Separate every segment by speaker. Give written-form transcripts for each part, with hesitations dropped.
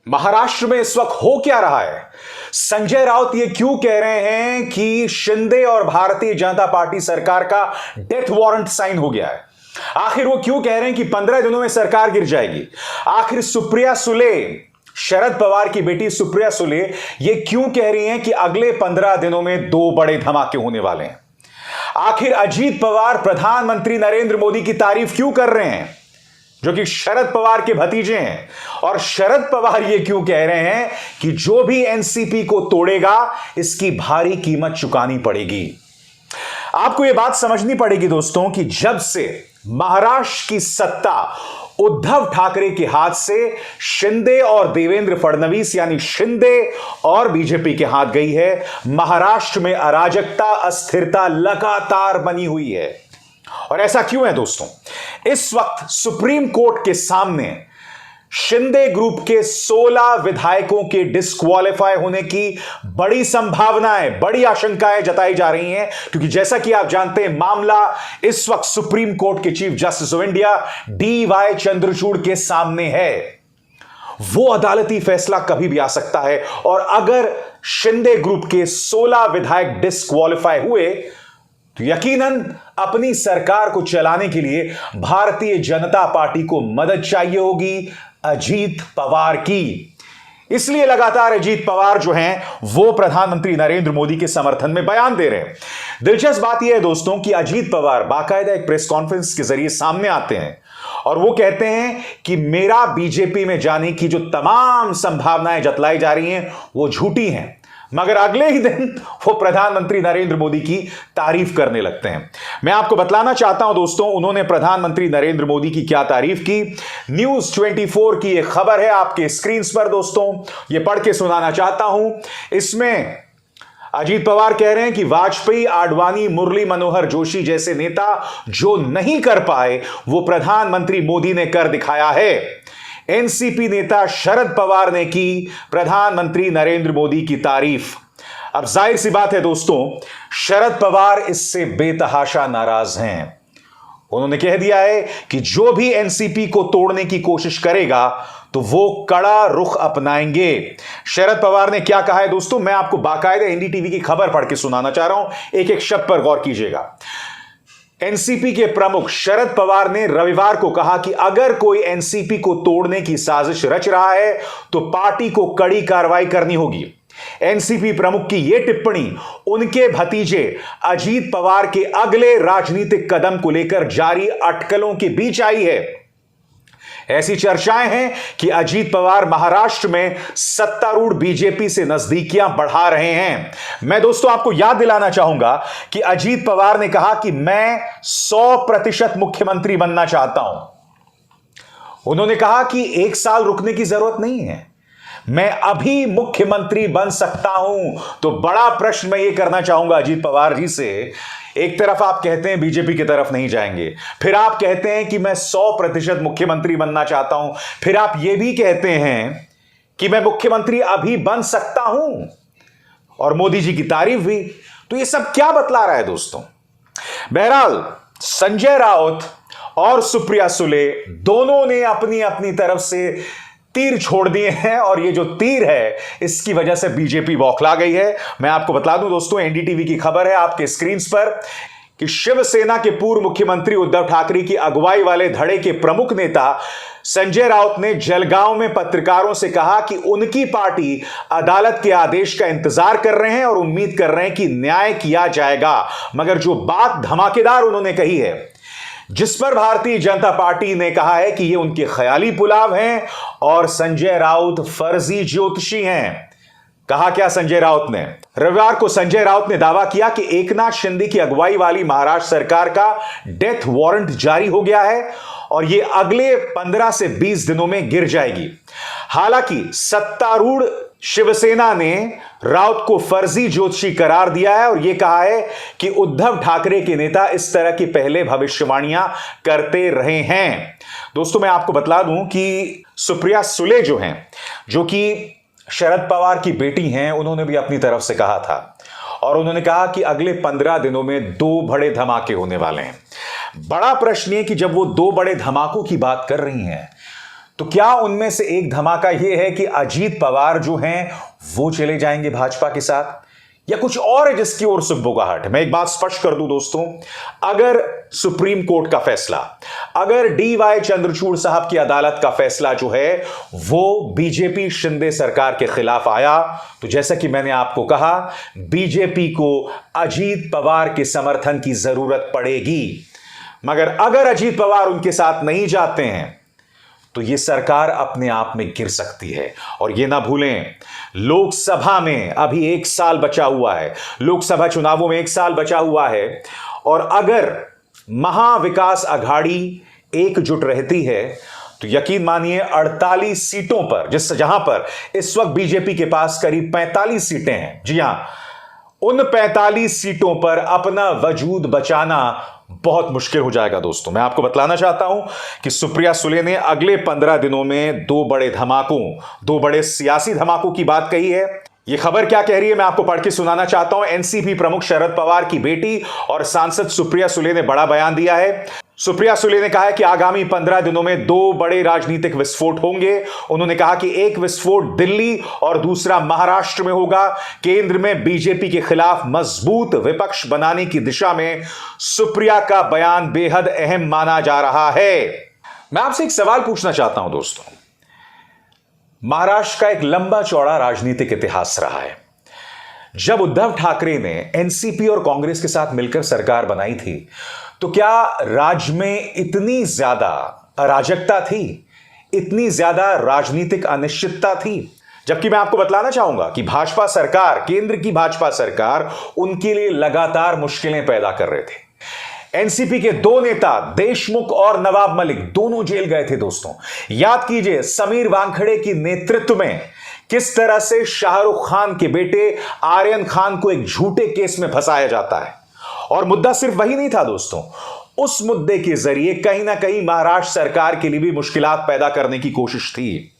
Speaker 1: महाराष्ट्र में इस वक्त हो क्या रहा है? संजय राउत ये क्यों कह रहे हैं कि शिंदे और भारतीय जनता पार्टी सरकार का डेथ वारंट साइन हो गया है? आखिर वो क्यों कह रहे हैं कि 15 दिनों में सरकार गिर जाएगी? आखिर सुप्रिया सुले, शरद पवार की बेटी सुप्रिया सुले, ये क्यों कह रही हैं कि अगले 15 दिनों में 2 बड़े धमाके होने वाले हैं? आखिर अजीत पवार प्रधानमंत्री नरेंद्र मोदी की तारीफ क्यों कर रहे हैं, जो कि शरद पवार के भतीजे हैं? और शरद पवार ये क्यों कह रहे हैं कि जो भी एनसीपी को तोड़ेगा इसकी भारी कीमत चुकानी पड़ेगी? आपको यह बात समझनी पड़ेगी दोस्तों कि जब से महाराष्ट्र की सत्ता उद्धव ठाकरे के हाथ से शिंदे और देवेंद्र फडणवीस यानी शिंदे और बीजेपी के हाथ गई है, महाराष्ट्र में अराजकता, अस्थिरता लगातार बनी हुई है। और ऐसा क्यों है दोस्तों? इस वक्त सुप्रीम कोर्ट के सामने शिंदे ग्रुप के 16 विधायकों के डिस्क्वालीफाई होने की बड़ी संभावनाएं, बड़ी आशंकाएं जताई जा रही हैं, क्योंकि जैसा कि आप जानते हैं मामला इस वक्त सुप्रीम कोर्ट के chief justice of India DY Chandrachud के सामने है। वो अदालती फैसला कभी भी आ सकता है और अगर शिंदे ग्रुप के 16 विधायक डिस्क्वालीफाई हुए तो यकीनन अपनी सरकार को चलाने के लिए भारतीय जनता पार्टी को मदद चाहिए होगी अजीत पवार की। इसलिए लगातार अजीत पवार जो हैं वो प्रधानमंत्री नरेंद्र मोदी के समर्थन में बयान दे रहे हैं। दिलचस्प बात यह है दोस्तों कि अजीत पवार बाकायदा एक प्रेस कॉन्फ्रेंस के जरिए सामने आते हैं और वो कहते हैं कि मेरा बीजेपी में जाने की जो तमाम संभावनाएं जतलाई जा रही हैं वो झूठी हैं, मगर अगले ही दिन वो प्रधानमंत्री नरेंद्र मोदी की तारीफ करने लगते हैं। मैं आपको बतलाना चाहता हूं दोस्तों, उन्होंने प्रधानमंत्री नरेंद्र मोदी की क्या तारीफ की। न्यूज 24 की एक खबर है आपके स्क्रीन पर दोस्तों, ये पढ़ के सुनाना चाहता हूं। इसमें अजीत पवार कह रहे हैं कि वाजपेयी, आडवाणी, मुरली मनोहर जोशी जैसे नेता जो नहीं कर पाए वो प्रधानमंत्री मोदी ने कर दिखाया है। एनसीपी नेता शरद पवार ने की प्रधानमंत्री नरेंद्र मोदी की तारीफ। अब जाहिर सी बात है दोस्तों, शरद पवार इससे बेतहाशा नाराज हैं। उन्होंने कह दिया है कि जो भी एनसीपी को तोड़ने की कोशिश करेगा तो वो कड़ा रुख अपनाएंगे। शरद पवार ने क्या कहा है दोस्तों, मैं आपको बाकायदा एनडीटीवी की खबर पढ़ के सुनाना चाह रहा हूं, एक एक शब्द पर गौर कीजिएगा। एनसीपी के प्रमुख शरद पवार ने रविवार को कहा कि अगर कोई एनसीपी को तोड़ने की साजिश रच रहा है तो पार्टी को कड़ी कार्रवाई करनी होगी। एनसीपी प्रमुख की यह टिप्पणी उनके भतीजे अजीत पवार के अगले राजनीतिक कदम को लेकर जारी अटकलों के बीच आई है। ऐसी चर्चाएं हैं कि अजीत पवार महाराष्ट्र में सत्तारूढ़ बीजेपी से नजदीकियां बढ़ा रहे हैं। मैं दोस्तों आपको याद दिलाना चाहूंगा कि अजीत पवार ने कहा कि मैं 100% मुख्यमंत्री बनना चाहता हूं। उन्होंने कहा कि 1 साल रुकने की जरूरत नहीं है, मैं अभी मुख्यमंत्री बन सकता हूं। तो बड़ा प्रश्न मैं यह करना चाहूंगा अजीत पवार जी से, एक तरफ आप कहते हैं बीजेपी की तरफ नहीं जाएंगे, फिर आप कहते हैं कि मैं 100% मुख्यमंत्री बनना चाहता हूं, फिर आप यह भी कहते हैं कि मैं मुख्यमंत्री अभी बन सकता हूं और मोदी जी की तारीफ भी। तो यह सब क्या बतला रहा है दोस्तों? बहरहाल संजय राउत और सुप्रिया सुले दोनों ने अपनी अपनी तरफ से तीर छोड़ दिए हैं और ये जो तीर है इसकी वजह से बीजेपी बौखला गई है। मैं आपको बता दूं दोस्तों, एनडीटीवी की खबर है आपके स्क्रीन पर कि शिवसेना के पूर्व मुख्यमंत्री उद्धव ठाकरे की अगुवाई वाले धड़े के प्रमुख नेता संजय राउत ने जलगांव में पत्रकारों से कहा कि उनकी पार्टी अदालत के आदेश का इंतजार कर रहे हैं और उम्मीद कर रहे हैं कि न्याय किया जाएगा। मगर जो बात धमाकेदार उन्होंने कही है, जिस पर भारतीय जनता पार्टी ने कहा है कि ये उनके ख्याली पुलाव हैं और संजय राउत फर्जी ज्योतिषी हैं। कहा क्या संजय राउत ने? रविवार को संजय राउत ने दावा किया कि एकनाथ शिंदे की अगुवाई वाली महाराष्ट्र सरकार का डेथ वारंट जारी हो गया है और ये अगले 15 से 20 दिनों में गिर जाएगी। हालांकि सत्तारूढ़ शिवसेना ने राउत को फर्जी ज्योतिषी करार दिया है और यह कहा है कि उद्धव ठाकरे के नेता इस तरह की पहले भविष्यवाणियां करते रहे हैं। दोस्तों मैं आपको बतला दूं कि सुप्रिया सुले जो हैं, जो कि शरद पवार की बेटी हैं, उन्होंने भी अपनी तरफ से कहा था और उन्होंने कहा कि अगले 15 दिनों में 2 बड़े धमाके होने वाले हैं। बड़ा प्रश्न है कि जब वो 2 बड़े धमाकों की बात कर रही हैं तो क्या उनमें से एक धमाका यह है कि अजीत पवार जो हैं वो चले जाएंगे भाजपा के साथ, या कुछ और है जिसकी ओर सुगबुगाहट है? मैं एक बात स्पष्ट कर दूं दोस्तों, अगर सुप्रीम कोर्ट का फैसला, अगर डीवाई चंद्रचूड़ साहब की अदालत का फैसला जो है वो बीजेपी शिंदे सरकार के खिलाफ आया, तो जैसा कि मैंने आपको कहा, बीजेपी को अजीत पवार के समर्थन की जरूरत पड़ेगी। मगर अगर अजीत पवार उनके साथ नहीं जाते हैं तो यह सरकार अपने आप में गिर सकती है। और यह ना भूलें, लोकसभा में अभी 1 साल बचा हुआ है, लोकसभा चुनावों में 1 साल बचा हुआ है, और अगर महाविकास अघाड़ी एकजुट रहती है तो यकीन मानिए 48 सीटों पर, जहां पर इस वक्त बीजेपी के पास करीब 45 सीटें हैं, जी हां, उन 45 सीटों पर अपना वजूद बचाना बहुत मुश्किल हो जाएगा दोस्तों। मैं आपको बतलाना चाहता हूं कि सुप्रिया सुले ने अगले 15 दिनों में 2 बड़े धमाकों, 2 बड़े सियासी धमाकों की बात कही है। यह खबर क्या कह रही है मैं आपको पढ़ के सुनाना चाहता हूं। एनसीपी प्रमुख शरद पवार की बेटी और सांसद सुप्रिया सुले ने बड़ा बयान दिया है। सुप्रिया सुले ने कहा है कि आगामी 15 दिनों में 2 बड़े राजनीतिक विस्फोट होंगे। उन्होंने कहा कि एक विस्फोट दिल्ली और दूसरा महाराष्ट्र में होगा। केंद्र में बीजेपी के खिलाफ मजबूत विपक्ष बनाने की दिशा में सुप्रिया का बयान बेहद अहम माना जा रहा है। मैं आपसे एक सवाल पूछना चाहता हूं दोस्तों, महाराष्ट्र का एक लंबा चौड़ा राजनीतिक इतिहास रहा है। जब उद्धव ठाकरे ने एनसीपी और कांग्रेस के साथ मिलकर सरकार बनाई थी तो क्या राज्य में इतनी ज्यादा अराजकता थी, इतनी ज्यादा राजनीतिक अनिश्चितता थी? जबकि मैं आपको बतलाना चाहूंगा कि भाजपा सरकार, केंद्र की भाजपा सरकार उनके लिए लगातार मुश्किलें पैदा कर रहे थे। एनसीपी के 2 नेता देशमुख और नवाब मलिक दोनों जेल गए थे दोस्तों। याद कीजिए समीर वानखेड़े की नेतृत्व में किस तरह से शाहरुख खान के बेटे आर्यन खान को एक झूठे केस में फंसाया जाता है। और मुद्दा सिर्फ वही नहीं था दोस्तों, उस मुद्दे के जरिए कहीं ना कहीं महाराष्ट्र सरकार के लिए भी मुश्किलात पैदा करने की कोशिश थी।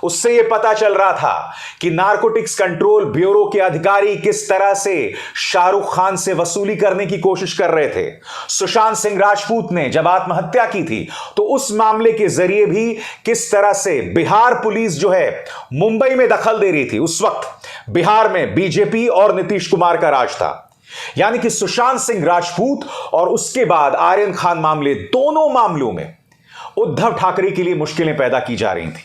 Speaker 1: उससे यह पता चल रहा था कि नारकोटिक्स कंट्रोल ब्यूरो के अधिकारी किस तरह से शाहरुख खान से वसूली करने की कोशिश कर रहे थे। सुशांत सिंह राजपूत ने जब आत्महत्या की थी तो उस मामले के जरिए भी किस तरह से बिहार पुलिस जो है मुंबई में दखल दे रही थी। उस वक्त बिहार में बीजेपी और नीतीश कुमार का राज था। यानी कि सुशांत सिंह राजपूत और उसके बाद आर्यन खान मामले, दोनों मामलों में उद्धव ठाकरे के लिए मुश्किलें पैदा की जा रही थी,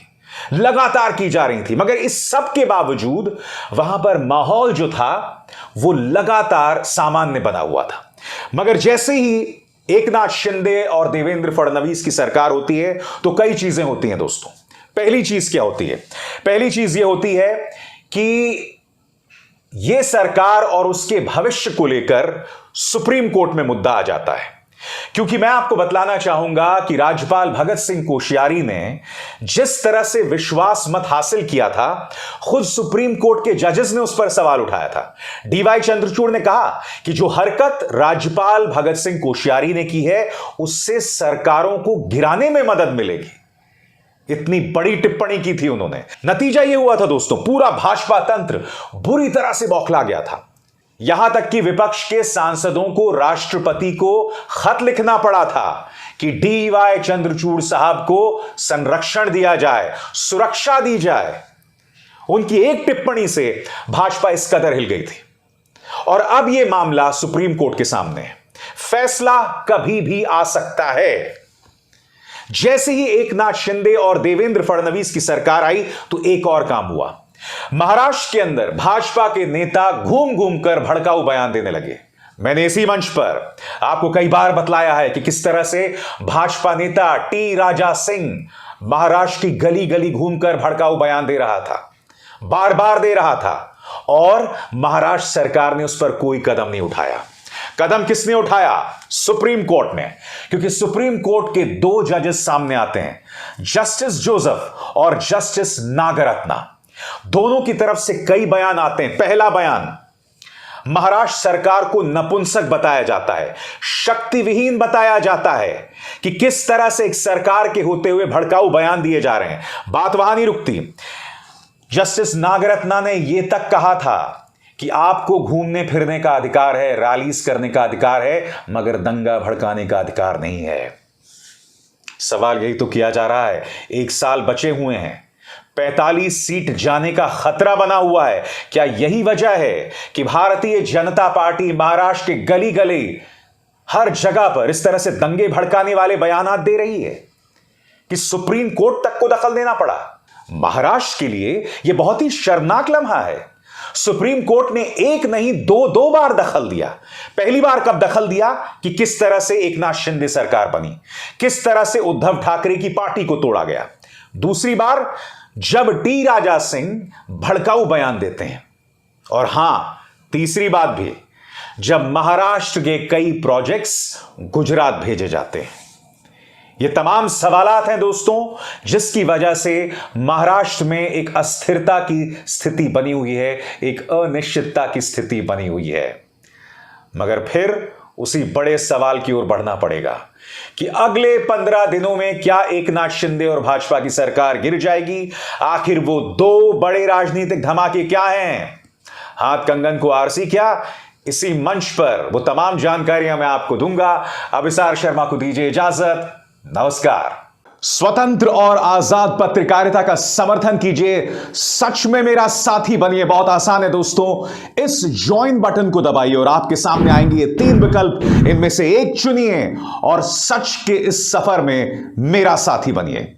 Speaker 1: लगातार की जा रही थी। मगर इस सब के बावजूद वहां पर माहौल जो था वो लगातार सामान्य बना हुआ था। मगर जैसे ही एकनाथ शिंदे और देवेंद्र फडणवीस की सरकार होती है तो कई चीजें होती हैं दोस्तों। पहली चीज क्या होती है? पहली चीज यह होती है कि यह सरकार और उसके भविष्य को लेकर सुप्रीम कोर्ट में मुद्दा आ जाता है। क्योंकि मैं आपको बतलाना चाहूंगा कि राज्यपाल भगत सिंह कोश्यारी ने जिस तरह से विश्वास मत हासिल किया था, खुद सुप्रीम कोर्ट के जजेस ने उस पर सवाल उठाया था। डीवाई चंद्रचूड़ ने कहा कि जो हरकत राज्यपाल भगत सिंह कोश्यारी ने की है उससे सरकारों को गिराने में मदद मिलेगी। इतनी बड़ी टिप्पणी की थी उन्होंने। नतीजा यह हुआ था दोस्तों, पूरा भाजपा तंत्र बुरी तरह से बौखला गया था। यहां तक कि विपक्ष के सांसदों को राष्ट्रपति को खत लिखना पड़ा था कि डीवाई चंद्रचूड़ साहब को संरक्षण दिया जाए, सुरक्षा दी जाए। उनकी एक टिप्पणी से भाजपा इस कदर हिल गई थी। और अब यह मामला सुप्रीम कोर्ट के सामने है। फैसला कभी भी आ सकता है। जैसे ही एकनाथ शिंदे और देवेंद्र फडणवीस की सरकार आई तो एक और काम हुआ। महाराष्ट्र के अंदर भाजपा के नेता घूम घूम कर भड़काऊ बयान देने लगे। मैंने इसी मंच पर आपको कई बार बतलाया है कि किस तरह से भाजपा नेता टी राजा सिंह महाराष्ट्र की गली गली घूमकर भड़काऊ बयान दे रहा था, बार बार दे रहा था, और महाराष्ट्र सरकार ने उस पर कोई कदम नहीं उठाया। कदम किसने उठाया? सुप्रीम कोर्ट ने। क्योंकि सुप्रीम कोर्ट के 2 जजेस सामने आते हैं, जस्टिस जोसेफ और जस्टिस नागरत्ना। दोनों की तरफ से कई बयान आते हैं। पहला बयान, महाराष्ट्र सरकार को नपुंसक बताया जाता है, शक्तिविहीन बताया जाता है कि किस तरह से एक सरकार के होते हुए भड़काऊ बयान दिए जा रहे हैं। बात वहां नहीं रुकती। जस्टिस नागरत्ना ने यह तक कहा था कि आपको घूमने फिरने का अधिकार है, रैलीज करने का अधिकार है, मगर दंगा भड़काने का अधिकार नहीं है। सवाल यही तो किया जा रहा है। 1 साल बचे हुए हैं, 45 सीट जाने का खतरा बना हुआ है। क्या यही वजह है कि भारतीय जनता पार्टी महाराष्ट्र के गली गली हर जगह पर इस तरह से दंगे भड़काने वाले बयानात दे रही है कि सुप्रीम कोर्ट तक को दखल देना पड़ा? महाराष्ट्र के लिए यह बहुत ही शर्मनाक लम्हा है। सुप्रीम कोर्ट ने एक नहीं दो बार दखल दिया। पहली बार कब दखल दिया कि किस तरह से एकनाथ शिंदे सरकार बनी, किस तरह से उद्धव ठाकरे की पार्टी को तोड़ा गया। दूसरी बार जब टी राजा सिंह भड़काऊ बयान देते हैं। और हां, तीसरी बात भी, जब महाराष्ट्र के कई प्रोजेक्ट्स गुजरात भेजे जाते हैं। ये तमाम सवालात हैं दोस्तों, जिसकी वजह से महाराष्ट्र में एक अस्थिरता की स्थिति बनी हुई है, एक अनिश्चितता की स्थिति बनी हुई है। मगर फिर उसी बड़े सवाल की ओर बढ़ना पड़ेगा कि अगले 15 दिनों में क्या एकनाथ शिंदे और भाजपा की सरकार गिर जाएगी? आखिर वो 2 बड़े राजनीतिक धमाके क्या हैं? हाथ कंगन को आरसी क्या? इसी मंच पर वो तमाम जानकारियां मैं आपको दूंगा। अभिसार शर्मा को दीजिए इजाजत। नमस्कार। स्वतंत्र और आजाद पत्रकारिता का समर्थन कीजिए, सच में मेरा साथी बनिए। बहुत आसान है दोस्तों, इस ज्वाइन बटन को दबाइए और आपके सामने आएंगे ये 3 विकल्प, इनमें से एक चुनिए और सच के इस सफर में मेरा साथी बनिए।